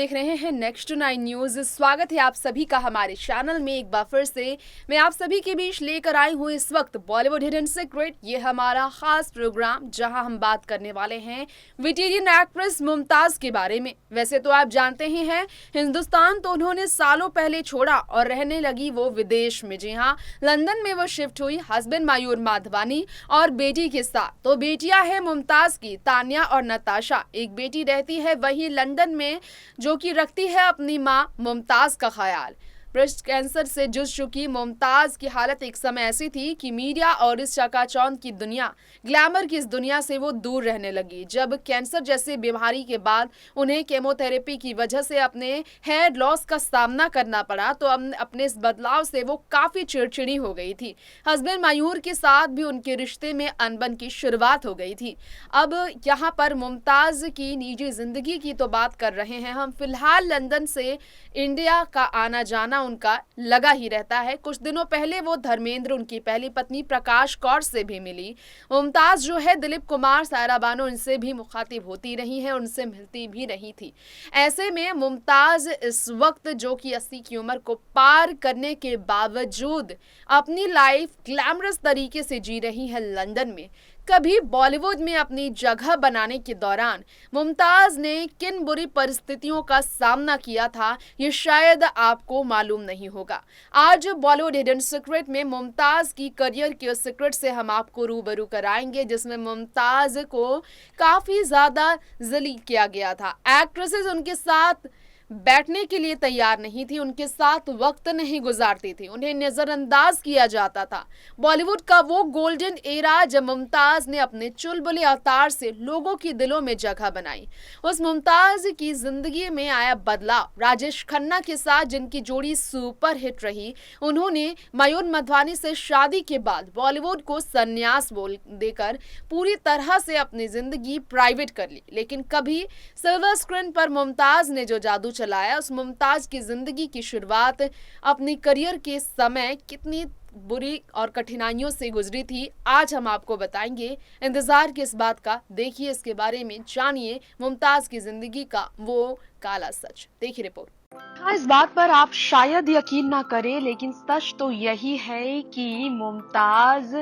देख रहे हैं नेक्स्ट 9 न्यूज। स्वागत है आप सभी का हमारे चैनल में। एक बार फिर से मैं आप सभी के बीच लेकर आई हूँ इस वक्त बॉलीवुड हिडन सीक्रेट, ये हमारा खास प्रोग्राम जहां हम बात करने वाले हैं वेटेरियन एक्ट्रेस मुमताज के बारे में। वैसे तो आप जानते ही हैं, हिंदुस्तान तो उन्होंने सालों पहले छोड़ा और रहने लगी वो विदेश में। जी हाँ, लंदन में वो शिफ्ट हुई हस्बैंड मयूर माधवानी और बेटी के साथ। तो बेटियां हैं मुमताज की, तान्या और नताशा। एक बेटी रहती है वही लंदन में, जो कि रखती है अपनी मां मुमताज का ख्याल। ब्रेस्ट कैंसर से जूझ चुकी मुमताज की हालत एक समय ऐसी थी कि मीडिया और इस चकाचौंध की दुनिया, ग्लैमर की इस दुनिया से वो दूर रहने लगी। जब कैंसर जैसी बीमारी के बाद उन्हें केमोथेरेपी की वजह से अपने हेयर लॉस का सामना करना पड़ा, तो अपने इस बदलाव से वो काफी चिड़चिड़ी हो गई थी। हस्बैंड मयूर के साथ भी उनके रिश्ते में अनबन की शुरुआत हो गई थी। अब यहाँ पर मुमताज की निजी जिंदगी की तो बात कर रहे हैं हम। फिलहाल लंदन से इंडिया का आना जाना उनका लगा ही रहता है। कुछ दिनों पहले वो धर्मेंद्र, उनकी पहली पत्नी प्रकाश कौर से भी मिली। मुमताज जो है दिलीप कुमार, सायरा बानो, इनसे भी मुखातिब होती रही है, उनसे मिलती भी रही थी। ऐसे में मुमताज इस वक्त, जो कि 80 की उम्र को पार करने के बावजूद अपनी लाइफ ग्लैमरस तरीके से जी रही है लंदन में। कभी बॉलीवुड में अपनी जगह बनाने के दौरान मुमताज ने किन बुरी परिस्थितियों का सामना किया था, ये शायद आपको मालूम नहीं होगा। आज बॉलीवुड हिडन सीक्रेट में मुमताज की करियर के उस सीक्रेट से हम आपको रूबरू कराएंगे, जिसमें मुमताज को काफी ज्यादा जलील किया गया था। एक्ट्रेसेस उनके साथ बैठने के लिए तैयार नहीं थी, उनके साथ वक्त नहीं गुजारती थी, उन्हें नजरअंदाज किया जाता था। बॉलीवुड का वो गोल्डन एरा जब मुमताज ने अपने चुलबुले अवतार से लोगों के दिलों में जगह बनाई। उस मुमताज की जिंदगी में आया बदलाव। राजेश खन्ना के साथ जिनकी जोड़ी सुपर हिट रही, उन्होंने मयूर माधवानी से शादी के बाद बॉलीवुड को संन्यास बोल देकर पूरी तरह से अपनी जिंदगी प्राइवेट कर ली। लेकिन कभी सिल्वर स्क्रीन पर मुमताज ने जो जादू चलाया, उस मुमताज की जिंदगी की शुरुआत अपनी करियर के समय कितनी बुरी और कठिनाइयों से गुजरी थी, आज हम आपको बताएंगे। इंतजार किस बात का, देखिए इसके बारे में, जानिए मुमताज की जिंदगी का वो काला सच। देखिए रिपोर्ट। हाँ, इस बात पर आप शायद यकीन ना करें, लेकिन सच तो यही है कि मुमताज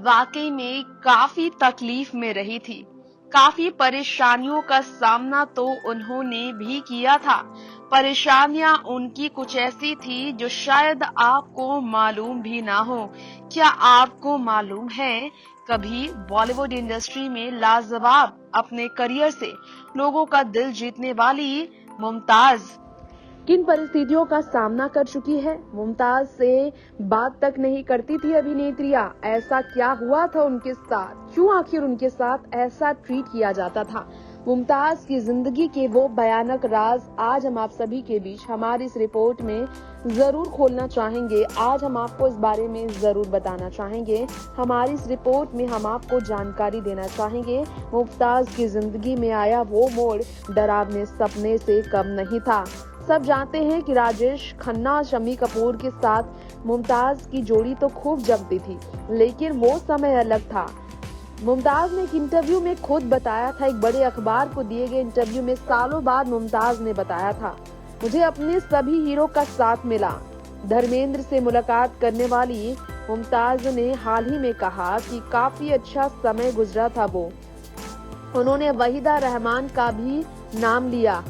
वाकई में काफी तकलीफ में रही थी। काफी परेशानियों का सामना तो उन्होंने भी किया था। परेशानियां उनकी कुछ ऐसी थी जो शायद आपको मालूम भी ना हो। क्या आपको मालूम है, कभी बॉलीवुड इंडस्ट्री में लाजवाब अपने करियर से लोगों का दिल जीतने वाली मुमताज किन परिस्थितियों का सामना कर चुकी है? मुमताज से बात तक नहीं करती थी अभिनेत्रियां। ऐसा क्या हुआ था उनके साथ? क्यों आखिर उनके साथ ऐसा ट्रीट किया जाता था? मुमताज की जिंदगी के वो भयानक राज आज हम आप सभी के बीच हमारी इस रिपोर्ट में जरूर खोलना चाहेंगे। आज हम आपको इस बारे में जरूर बताना चाहेंगे। हमारी इस रिपोर्ट में हम आपको जानकारी देना चाहेंगे, मुमताज की जिंदगी में आया वो मोड़ डरावने सपने से कम नहीं था। सब जानते हैं कि राजेश खन्ना और शम्मी कपूर के साथ मुमताज की जोड़ी तो खूब जमती थी, लेकिन वो समय अलग था। मुमताज ने एक इंटरव्यू में खुद बताया था, एक बड़े अखबार को दिए गए इंटरव्यू में सालों बाद मुमताज ने बताया था, मुझे अपने सभी हीरो का साथ मिला। धर्मेंद्र से मुलाकात करने वाली मुमताज ने हाल ही में कहा कि काफी अच्छा समय गुजरा था वो। उन्होंने वहीदा रहमान का भी नाम लिया।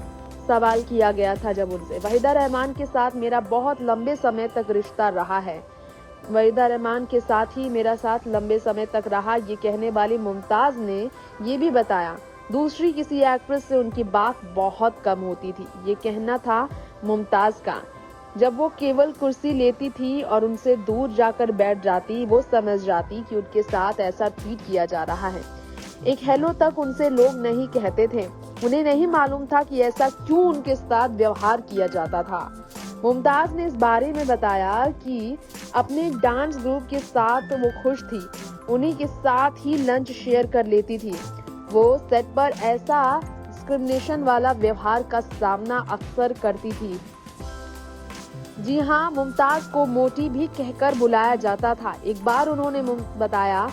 सवाल किया गया था जब उनसे, वहीदा रहमान के साथ मेरा बहुत लंबे समय तक रिश्ता रहा है। वहीदा रहमान के साथ ही मेरा साथ लंबे समय तक रहा, ये कहने वाली मुमताज ने ये भी बताया, दूसरी किसी एक्ट्रेस से उनकी बात बहुत कम होती थी। ये कहना था मुमताज का। जब वो केवल कुर्सी लेती थी और उनसे दूर जाकर बैठ जाती, वो समझ जाती कि उनके साथ ऐसा ट्रीट किया जा रहा है। एक हेलो तक उनसे लोग नहीं कहते थे। उन्हें नहीं मालूम था कि ऐसा क्यों उनके साथ व्यवहार किया जाता था। मुमताज ने इस बारे में बताया कि अपने डांस ग्रुप के साथ वो खुश थी, उन्हीं के साथ ही लंच शेयर कर लेती थी। वो सेट पर ऐसा डिस्क्रिमिनेशन वाला व्यवहार का सामना अक्सर करती थी। जी हाँ, मुमताज को मोटी भी कहकर बुलाया जाता था। एक बार उन्होंने बताया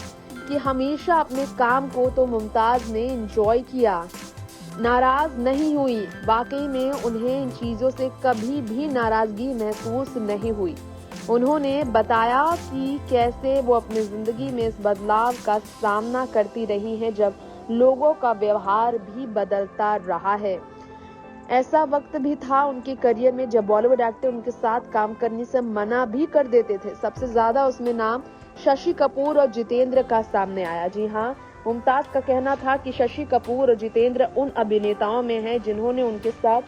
कि हमेशा अपने काम को तो मुमताज ने एंजॉय किया, नाराज नहीं हुई। वाकई में उन्हें इन चीजों से कभी भी नाराजगी महसूस नहीं हुई। उन्होंने बताया कि कैसे वो अपनी जिंदगी में इस बदलाव का सामना करती रही हैं जब लोगों का व्यवहार भी बदलता रहा है। ऐसा वक्त भी था उनके करियर में जब बॉलीवुड एक्टर उनके साथ काम करने से मना भी कर देते थे। सबसे ज्यादा उसमें नाम शशि कपूर और जितेंद्र का सामने आया। जी हाँ, मुमताज का कहना था कि शशि कपूर और जितेंद्र उन अभिनेताओं में हैं जिन्होंने उनके साथ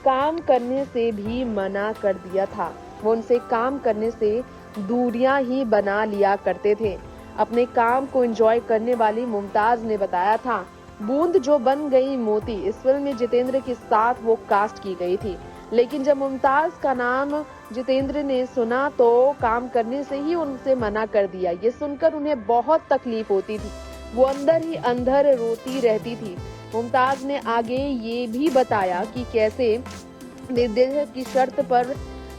काम करने से भी मना कर दिया था। वो उनसे काम करने से दूरियां ही बना लिया करते थे। अपने काम को एंजॉय करने वाली मुमताज ने बताया था, बूंद जो बन गई मोती इस फिल्म में जितेंद्र के साथ वो कास्ट की गई थी, लेकिन जब मुमताज का नाम जितेंद्र ने सुना तो काम करने से ही उनसे मना कर दिया। ये सुनकर उन्हें बहुत तकलीफ होती थी, वो अंदर ही अंदर रोती रहती थी। मुमताज ने आगे ये भी बताया कि कैसे निर्देशक की शर्त पर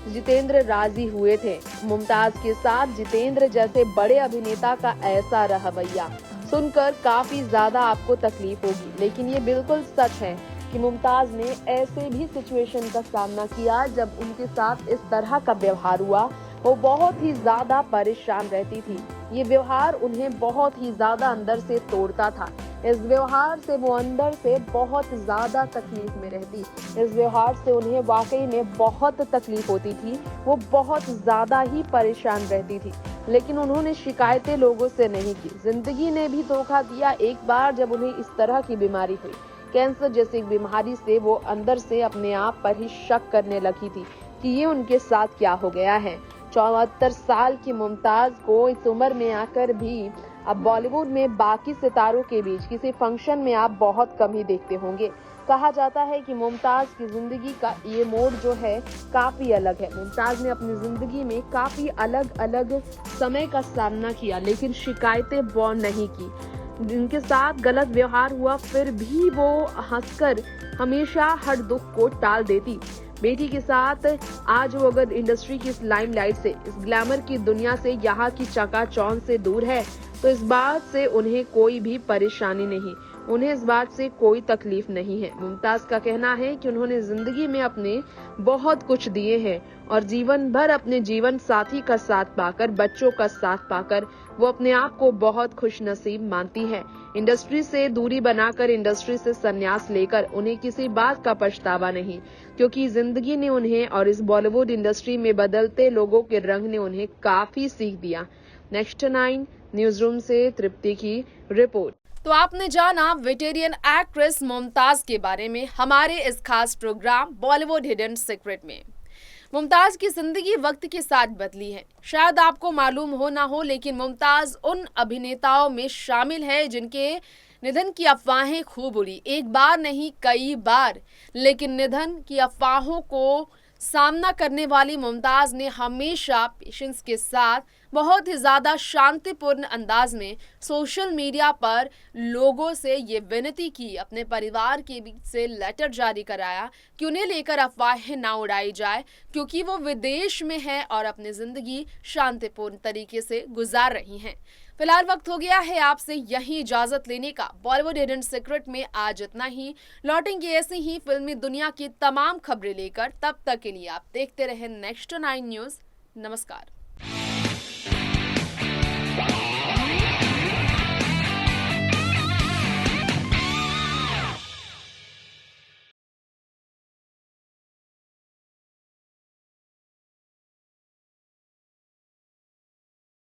जितेंद्र राजी हुए थे। मुमताज के साथ जितेंद्र जैसे बड़े अभिनेता का ऐसा रवैया सुनकर काफी ज्यादा आपको तकलीफ होगी, लेकिन ये बिल्कुल सच है कि मुमताज ने ऐसे भी सिचुएशन का सामना किया जब उनके साथ इस तरह का व्यवहार हुआ। वो बहुत ही ज्यादा परेशान रहती थी। ये व्यवहार उन्हें बहुत ही ज्यादा अंदर से तोड़ता था। इस व्यवहार से वो अंदर से बहुत ज्यादा तकलीफ में रहती। इस व्यवहार से उन्हें वाकई में बहुत तकलीफ होती थी। वो बहुत ज्यादा ही परेशान रहती थी, लेकिन उन्होंने शिकायतें लोगों से नहीं की। जिंदगी ने भी धोखा दिया। एक बार जब उन्हें इस तरह की बीमारी हुई, कैंसर जैसी एक बीमारी से, वो अंदर से अपने आप पर ही शक करने लगी थी कि ये उनके साथ क्या हो गया है। 74 साल की मुमताज को इस उम्र में आकर भी अब बॉलीवुड में बाकी सितारों के बीच किसी फंक्शन में आप बहुत कम ही देखते होंगे। कहा जाता है कि मुमताज की जिंदगी का ये मोड़ जो है काफी अलग है। मुमताज ने अपनी जिंदगी में काफी अलग अलग समय का सामना किया, लेकिन शिकायतें वो नहीं की। जिनके साथ गलत व्यवहार हुआ फिर भी वो हंसकर हमेशा हर दुख को टाल देती। बेटी के साथ आज वो अगर इंडस्ट्री की इस लाइमलाइट से, इस ग्लैमर की दुनिया से, यहाँ की चकाचौंध से दूर है तो इस बात से उन्हें कोई भी परेशानी नहीं, उन्हें इस बात से कोई तकलीफ नहीं है। मुमताज का कहना है कि उन्होंने जिंदगी में अपने बहुत कुछ दिए हैं और जीवन भर अपने जीवन साथी का साथ पाकर, बच्चों का साथ पाकर वो अपने आप को बहुत खुशनसीब मानती है। इंडस्ट्री से दूरी बनाकर, इंडस्ट्री से संन्यास लेकर उन्हें किसी बात का पछतावा नहीं, क्योंकि जिंदगी ने उन्हें और इस बॉलीवुड इंडस्ट्री में बदलते लोगों के रंग ने उन्हें काफी सीख दिया। नेक्स्ट 9 न्यूज रूम से तृप्ति की रिपोर्ट। तो आपने जाना वेटेरियन एक्ट्रेस मुमताज के बारे में हमारे इस खास प्रोग्राम बॉलीवुड हिडन सीक्रेट में। मुमताज की जिंदगी वक्त के साथ बदली है। शायद आपको मालूम हो ना हो, लेकिन मुमताज उन अभिनेताओं में शामिल है जिनके निधन की अफवाहें खूब उड़ी, एक बार नहीं कई बार। लेकिन निधन की अफवाहों को सामना करने वाली मुमताज ने हमेशा पेशेंस के साथ बहुत ही ज्यादा शांतिपूर्ण अंदाज में सोशल मीडिया पर लोगों से ये विनती की, अपने परिवार के बीच से लेटर जारी कराया कि उन्हें लेकर अफवाहें ना उड़ाई जाए, क्योंकि वो विदेश में हैं और अपनी जिंदगी शांतिपूर्ण तरीके से गुजार रही हैं। फिलहाल वक्त हो गया है आपसे यही इजाजत लेने का। बॉलीवुड हिडन सीक्रेट में आज इतना ही। लौटेंगे ऐसी ही फिल्मी दुनिया की तमाम खबरें लेकर। तब तक के लिए आप देखते रहें नेक्स्ट 9 न्यूज। नमस्कार।